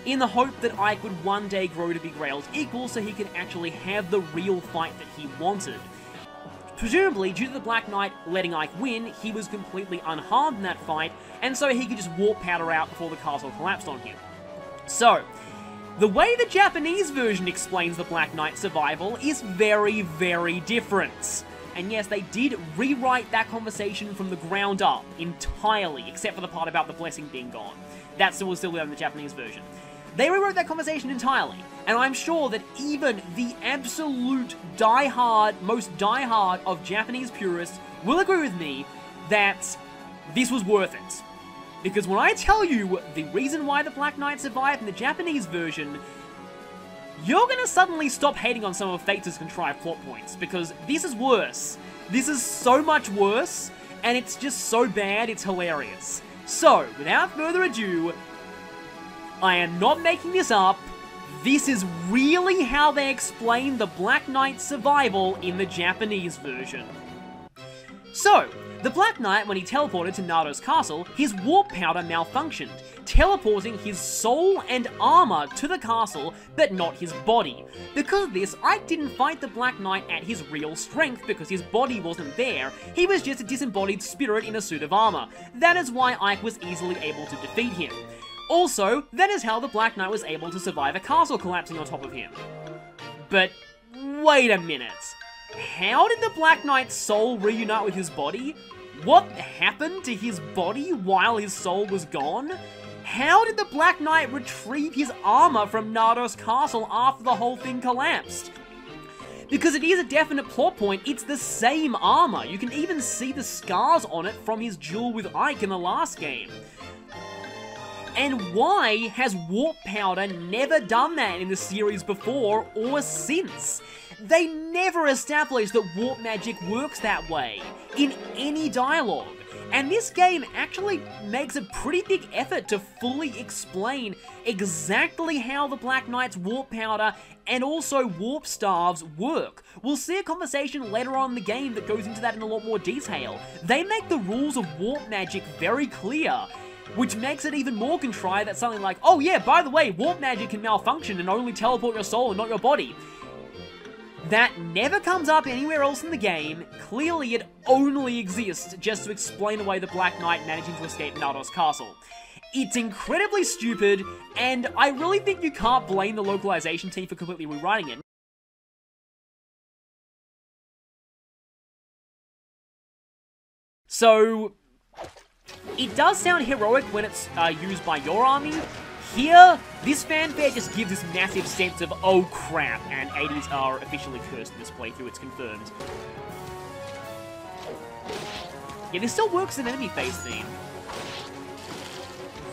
in the hope that Ike would one day grow to be Grail's equal so he could actually have the real fight that he wanted. Presumably, due to the Black Knight letting Ike win, he was completely unharmed in that fight, and so he could just warp powder out before the castle collapsed on him. So, the way the Japanese version explains the Black Knight's survival is very, very different. And yes, they did rewrite that conversation from the ground up entirely, except for the part about the blessing being gone. That was still there in the Japanese version. They rewrote that conversation entirely, and I'm sure that even the absolute most diehard of Japanese purists will agree with me that this was worth it. Because when I tell you the reason why the Black Knight survived in the Japanese version, you're gonna suddenly stop hating on some of Fates' contrived plot points, because this is worse. This is so much worse, and it's just so bad, it's hilarious. So, without further ado, I am not making this up, this is really how they explain the Black Knight's survival in the Japanese version. So, the Black Knight, when he teleported to Naruto's castle, his warp powder malfunctioned, teleporting his soul and armor to the castle, but not his body. Because of this, Ike didn't fight the Black Knight at his real strength because his body wasn't there, he was just a disembodied spirit in a suit of armor. That is why Ike was easily able to defeat him. Also, that is how the Black Knight was able to survive a castle collapsing on top of him. But, wait a minute. How did the Black Knight's soul reunite with his body? What happened to his body while his soul was gone? How did the Black Knight retrieve his armor from Nardos Castle after the whole thing collapsed? Because it is a definite plot point, it's the same armor. You can even see the scars on it from his duel with Ike in the last game. And why has Warp Powder never done that in the series before or since? They never established that warp magic works that way in any dialogue. And this game actually makes a pretty big effort to fully explain exactly how the Black Knight's warp powder and also warp staves work. We'll see a conversation later on in the game that goes into that in a lot more detail. They make the rules of warp magic very clear, which makes it even more contrived that something like, oh yeah, by the way, warp magic can malfunction and only teleport your soul and not your body. That never comes up anywhere else in the game. Clearly, it only exists just to explain away the Black Knight managing to escape Nardos Castle. It's incredibly stupid, and I really think you can't blame the localization team for completely rewriting it. So, it does sound heroic when it's used by your army. Here, this fanfare just gives this massive sense of, oh crap, and 80s are officially cursed in this playthrough, it's confirmed. Yeah, this still works as an enemy phase theme.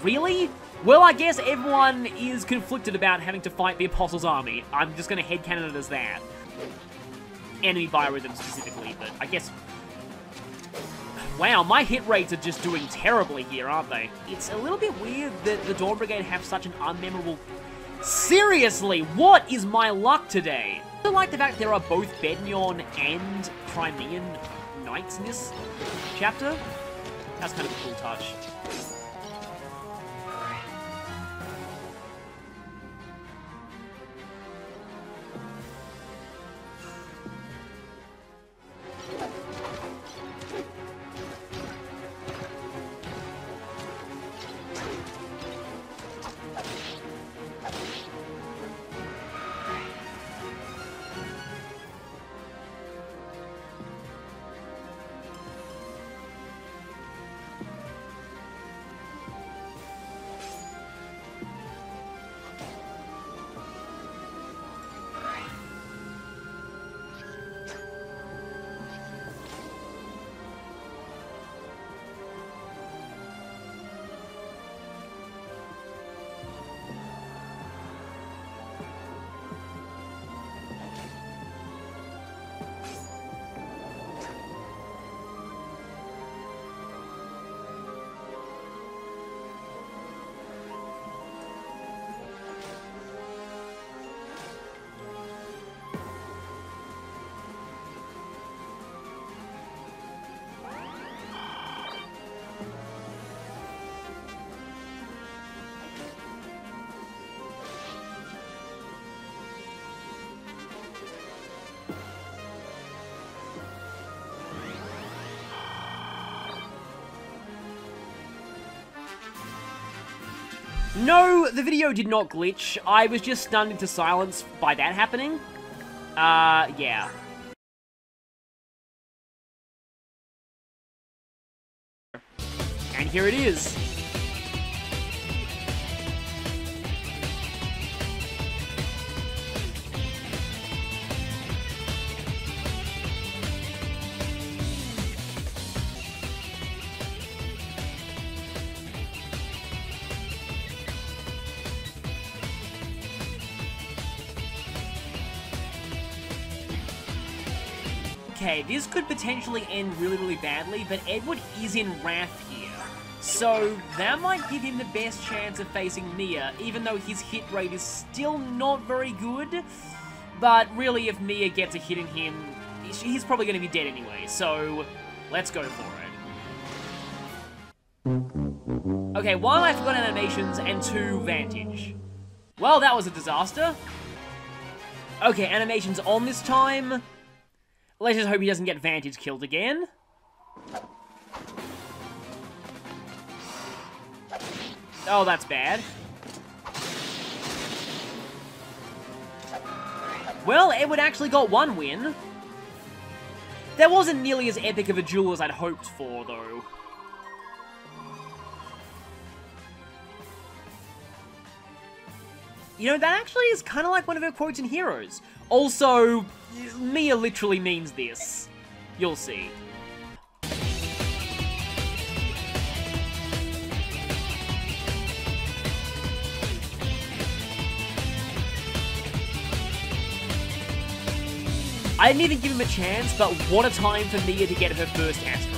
Really? Well, I guess everyone is conflicted about having to fight the Apostles' army. I'm just gonna headcanon it as that. Enemy biorhythm specifically, but I guess... Wow, my hit rates are just doing terribly here, aren't they? It's a little bit weird that the Dawn Brigade have such an unmemorable... Seriously, what is my luck today? I like the fact there are both Bednion and Crimean knights in this chapter. That's kind of a cool touch. No, the video did not glitch. I was just stunned into silence by that happening. Yeah. And here it is. Okay, this could potentially end really, really badly, but Edward is in Wrath here. So, that might give him the best chance of facing Mia, even though his hit rate is still not very good. But really, if Mia gets a hit in him, he's probably going to be dead anyway, so let's go for it. Okay, 1, I forgot animations, and 2, Vantage. Well, that was a disaster. Okay, animations on this time. Let's just hope he doesn't get Vantage killed again. Oh, that's bad. Well, Edward actually got 1 win. That wasn't nearly as epic of a duel as I'd hoped for, though. You know, that actually is kind of like one of her quotes in Heroes. Also, Mia literally means this. You'll see. I didn't even give him a chance, but what a time for Mia to get her first Astro.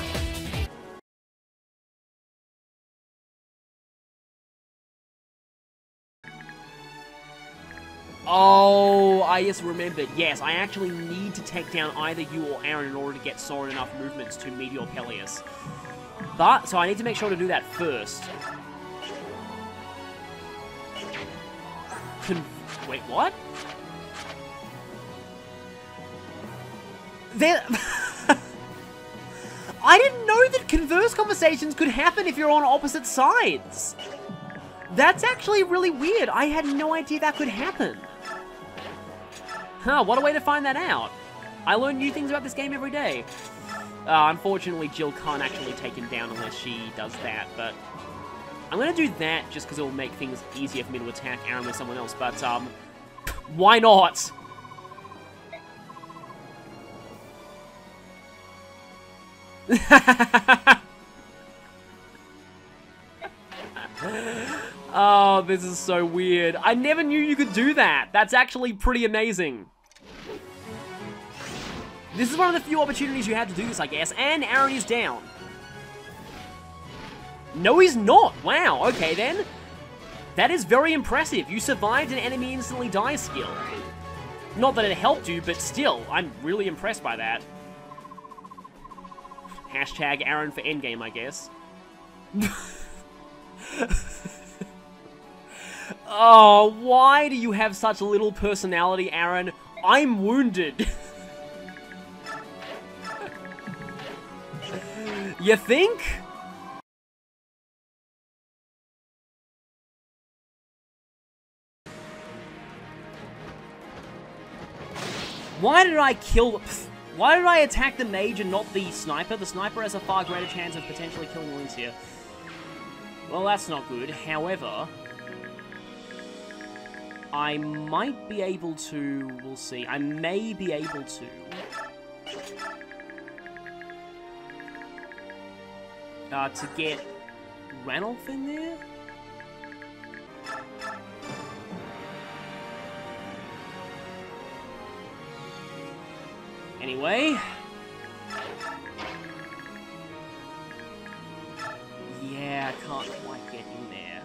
Oh, I just remembered. Yes, I actually need to take down either you or Aaron in order to get solid enough movements to Meteor Peleus. But, so I need to make sure to do that first. Wait, what? There... I didn't know that converse conversations could happen if you're on opposite sides. That's actually really weird. I had no idea that could happen. Huh, what a way to find that out. I learn new things about this game every day. Unfortunately, Jill can't actually take him down unless she does that, but... I'm gonna do that just because it will make things easier for me to attack Aaron with someone else, but, why not? Oh, this is so weird. I never knew you could do that. That's actually pretty amazing. This is one of the few opportunities you had to do this, I guess. And Aaron is down. No, he's not. Wow, okay then. That is very impressive. You survived an enemy instantly die skill. Not that it helped you, but still, I'm really impressed by that. Hashtag Aaron for endgame, I guess. Oh, why do you have such little personality, Aaron? I'm wounded. You think? Why did I kill... Why did I attack the mage and not the sniper? The sniper has a far greater chance of potentially killing Alicia. Well, that's not good. However, I might be able to... We'll see. I may be able to... to get Ranulph in there? Anyway. Yeah, I can't quite get in there.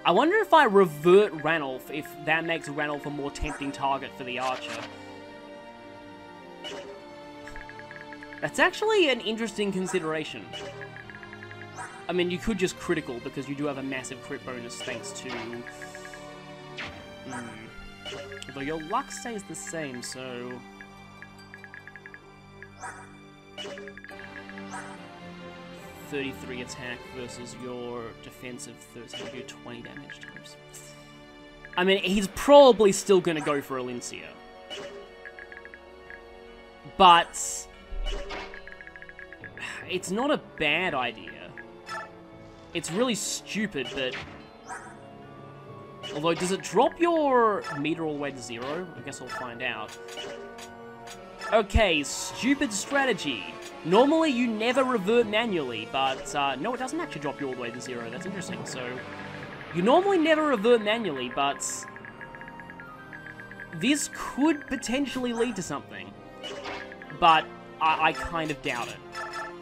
I wonder if I revert Ranulph, if that makes Ranulph a more tempting target for the archer. That's actually an interesting consideration. I mean, you could just critical, because you do have a massive crit bonus thanks to... Although your luck stays the same, so... ...33 attack versus your defensive 13, you do 20 damage times. I mean, he's probably still gonna go for Alincia. But... it's not a bad idea. It's really stupid, but... Although, does it drop your meter all the way to 0? I guess I'll find out. Okay, stupid strategy. Normally, you never revert manually, but no, it doesn't actually drop you all the way to 0. That's interesting. So, you normally never revert manually, but this could potentially lead to something. But I kind of doubt it.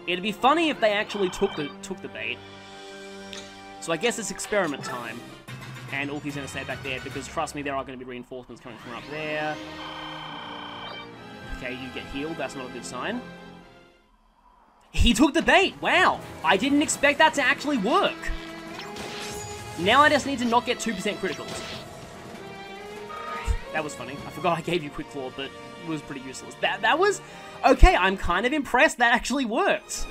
It'd be funny if they actually took the bait. So I guess it's experiment time. And Ulki's going to stay back there, because trust me, there are going to be reinforcements coming from up there. Okay, you get healed. That's not a good sign. He took the bait! Wow! I didn't expect that to actually work. Now I just need to not get 2% criticals. That was funny. I forgot I gave you Quick Claw, but it was pretty useless. That was... Okay, I'm kind of impressed that actually worked.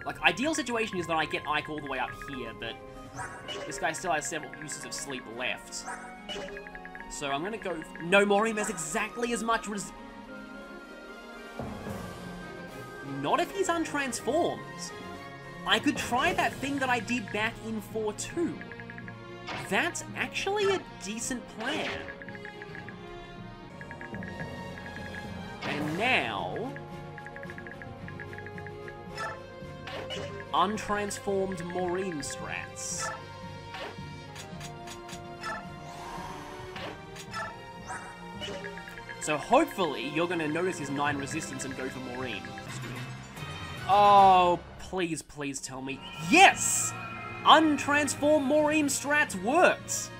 Like, ideal situation is that I get Ike all the way up here, but... this guy still has several uses of sleep left. So I'm gonna go... No, Maureen has exactly as much Not if he's untransformed. I could try that thing that I did back in 4-2. That's actually a decent plan. And now... untransformed Maureen strats. So hopefully you're going to notice his 9 resistance and go for Maureen. Oh, please, please tell me. Yes! Untransformed Maureen strats worked!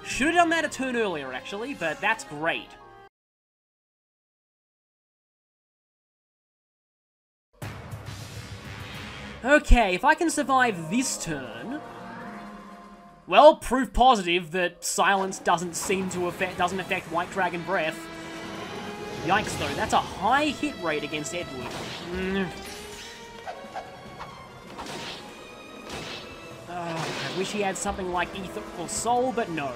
Should have done that a turn earlier, actually, but that's great. Okay, if I can survive this turn... Well, proof positive that silence doesn't affect White Dragon Breath. Yikes, though. That's a high hit rate against Edward. I wish he had something like Ether or Soul, but no.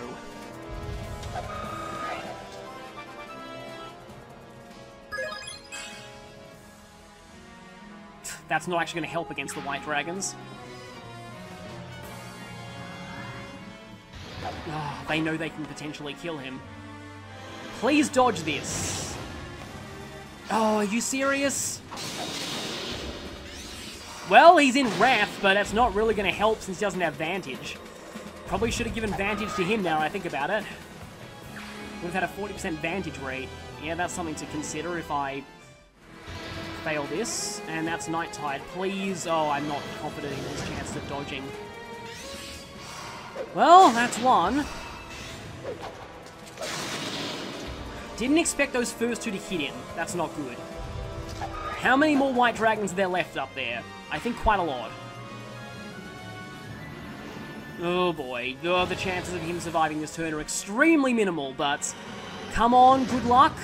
That's not actually going to help against the White Dragons. Oh, they know they can potentially kill him. Please dodge this. Oh, are you serious? Well, he's in Wrath, but that's not really going to help since he doesn't have Vantage. Probably should have given Vantage to him now I think about it. Would have had a 40% Vantage rate. Yeah, that's something to consider if I fail this. And that's Night Tide. Please. Oh, I'm not confident in his chances of dodging. Well, that's one. Didn't expect those first 2 to hit him. That's not good. How many more White Dragons are there left up there? I think quite a lot. Oh boy. Oh, the chances of him surviving this turn are extremely minimal, but... Come on, good luck.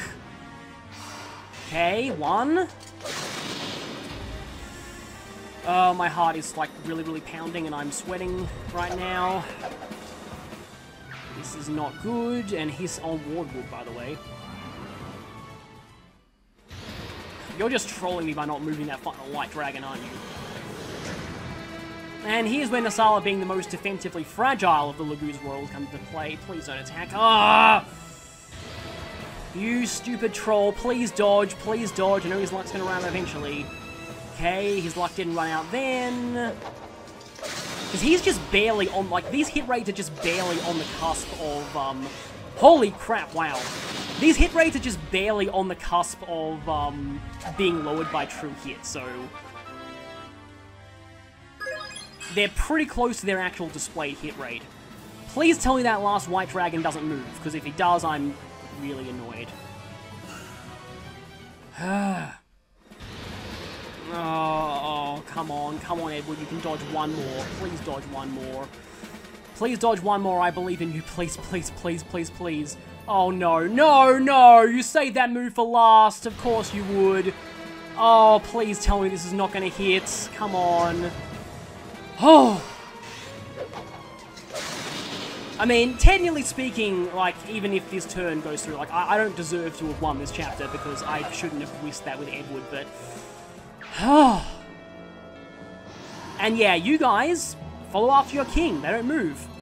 Okay, 1. Oh, my heart is like really, really pounding and I'm sweating right now. This is not good, and he's on Wardwood, by the way. You're just trolling me by not moving that final White Dragon, aren't you? And here's where Nasala, being the most defensively fragile of the Lagoon's world, comes into play. Please don't attack. Ah! You stupid troll. Please dodge. Please dodge. I know his luck's going to run out eventually. Okay, his luck didn't run out then. Because he's just barely on, like, these hit rates are just barely on the cusp of, holy crap, wow. These hit rates are just barely on the cusp of, being lowered by true hit, so... They're pretty close to their actual displayed hit rate. Please tell me that last White Dragon doesn't move, because if he does, I'm really annoyed. Oh, come on, Edward, you can dodge one more. Please dodge one more. Please dodge one more, I believe in you. Please, please, please, please, please. Oh, no, no, no! You saved that move for last. Of course you would. Oh, please tell me this is not going to hit. Come on. Oh! I mean, technically speaking, like, even if this turn goes through, like, I don't deserve to have won this chapter because I shouldn't have whisked that with Edward, but... And yeah, you guys, follow after your king. They don't move.